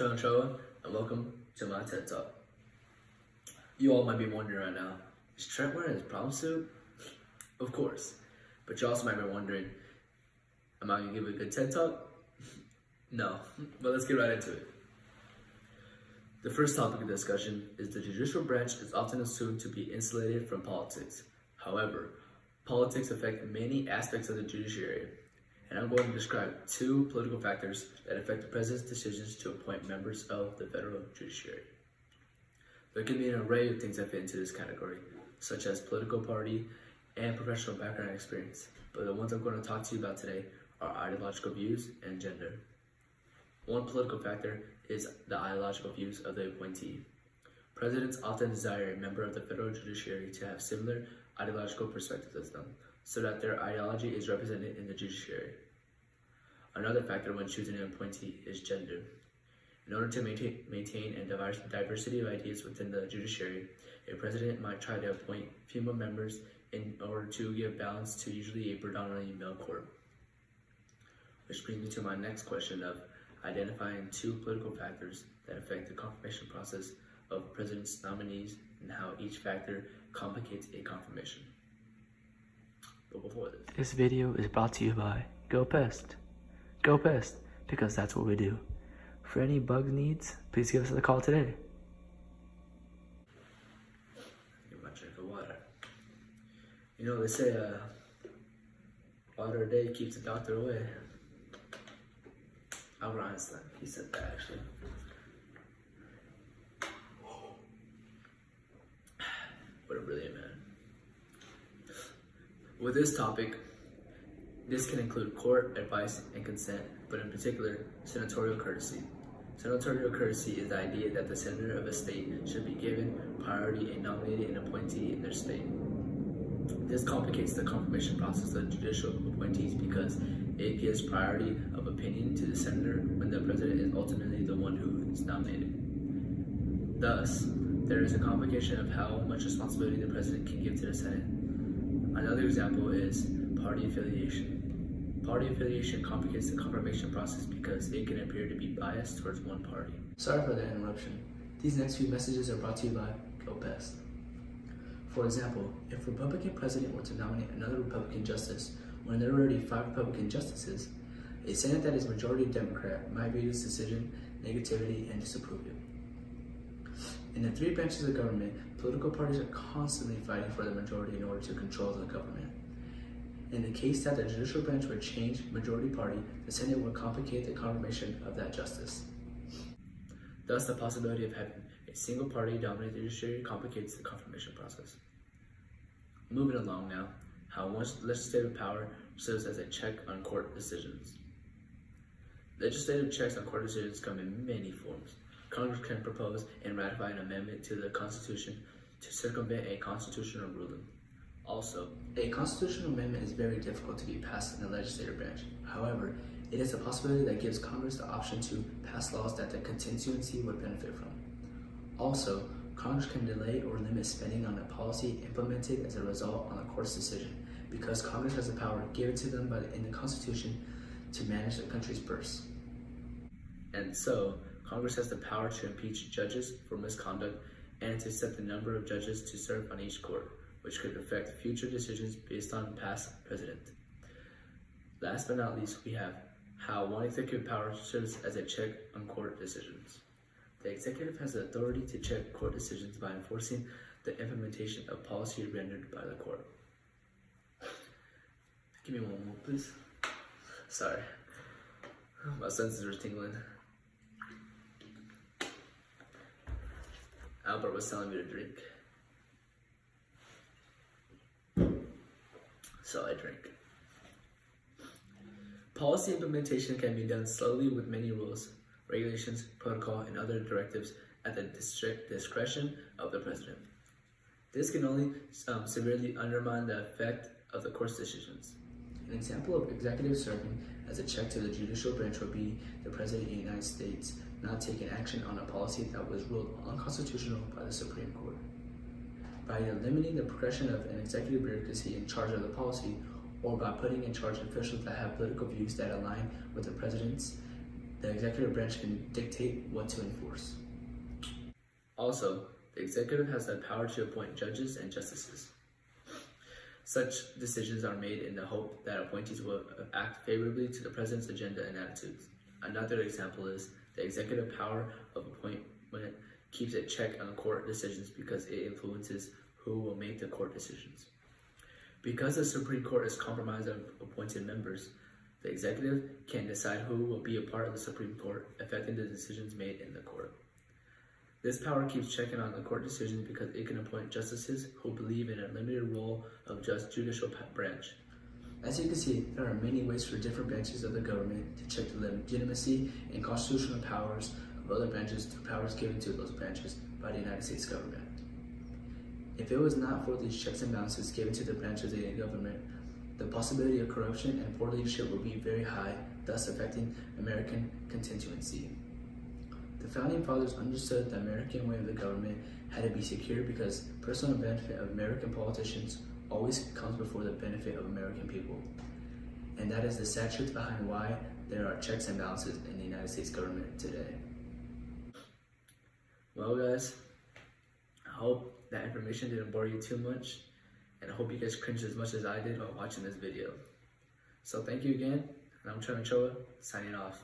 Trent, Ochoa, and welcome to my TED Talk. You all might be wondering right now, is Trent wearing his prom suit? Of course, but you also might be wondering, am I going to give a good TED Talk? No, but let's get right into it. The first topic of discussion is the judicial branch is often assumed to be insulated from politics. However, politics affect many aspects of the judiciary, and I'm going to describe two political factors that affect the president's decisions to appoint members of the federal judiciary. There can be an array of things that fit into this category, such as political party and professional background and experience, but the ones I'm going to talk to you about today are ideological views and gender. One political factor is the ideological views of the appointee. Presidents often desire a member of the federal judiciary to have similar ideological perspectives as them, so that their ideology is represented in the judiciary. Another factor when choosing an appointee is gender. In order to maintain a diversity of ideas within the judiciary, a president might try to appoint female members in order to give balance to usually a predominantly male court. Which brings me to my next question of identifying two political factors that affect the confirmation process of president's nominees and how each factor complicates a confirmation. But before this video is brought to you by Go Pest. Go Pest, because that's what we do. For any bug needs, please give us a call today. Get my drink of water. You know, they say water a day keeps the doctor away. Albert Einstein, he said that actually. What a brilliant man. With this topic, this can include court advice and consent, but in particular, senatorial courtesy. Senatorial courtesy is the idea that the senator of a state should be given priority in nominating an appointee in their state. This complicates the confirmation process of judicial appointees because it gives priority of opinion to the senator when the president is ultimately the one who is nominated. Thus, there is a complication of how much responsibility the president can give to the Senate. Another example is party affiliation. Party affiliation complicates the confirmation process because it can appear to be biased towards one party. Sorry for the interruption. These next few messages are brought to you by Go Pest. For example, if a Republican president were to nominate another Republican justice when there are already 5 Republican justices, a Senate that is majority Democrat might view this decision negatively and disapprove it. In the 3 branches of government, political parties are constantly fighting for the majority in order to control the government. In the case that the judicial branch would change majority party, the Senate would complicate the confirmation of that justice. Thus, the possibility of having a single party dominate the judiciary complicates the confirmation process. Moving along now, how legislative power serves as a check on court decisions. Legislative checks on court decisions come in many forms. Congress can propose and ratify an amendment to the Constitution to circumvent a constitutional ruling. Also, a constitutional amendment is very difficult to be passed in the legislative branch. However, it is a possibility that gives Congress the option to pass laws that the constituency would benefit from. Also, Congress can delay or limit spending on a policy implemented as a result on a court's decision, because Congress has the power given to them in the Constitution to manage the country's purse. And so, Congress has the power to impeach judges for misconduct and to set the number of judges to serve on each court, which could affect future decisions based on past precedent. Last but not least, we have how one executive power serves as a check on court decisions. The executive has the authority to check court decisions by enforcing the implementation of policy rendered by the court. Give me one more, please. Sorry, my senses are tingling. Albert was telling me to drink, so I drank. Policy implementation can be done slowly with many rules, regulations, protocol, and other directives at the discretion of the president. This can only severely undermine the effect of the court's decisions. An example of executive serving as a check to the judicial branch would be the President of the United States not taking action on a policy that was ruled unconstitutional by the Supreme Court. By either limiting the progression of an executive bureaucracy in charge of the policy, or by putting in charge officials that have political views that align with the president's the executive branch can dictate what to enforce. Also, the executive has the power to appoint judges and justices. Such decisions are made in the hope that appointees will act favorably to the president's agenda and attitudes. Another example is the executive power of appointment keeps a check on court decisions because it influences who will make the court decisions. Because the Supreme Court is comprised of appointed members, the executive can decide who will be a part of the Supreme Court, affecting the decisions made in the court. This power keeps checking on the court decisions because it can appoint justices who believe in a limited role of judicial branch. As you can see, there are many ways for different branches of the government to check the legitimacy and constitutional powers of other branches through powers given to those branches by the United States government. If it was not for these checks and balances given to the branches of the government, the possibility of corruption and poor leadership would be very high, thus affecting American constituency. The Founding Fathers understood the American way of the government had to be secure because personal benefit of American politicians always comes before the benefit of American people. And that is the sad truth behind why there are checks and balances in the United States government today. Well guys, I hope that information didn't bore you too much, and I hope you guys cringed as much as I did while watching this video. So thank you again, and I'm Trent, Ochoa, signing off.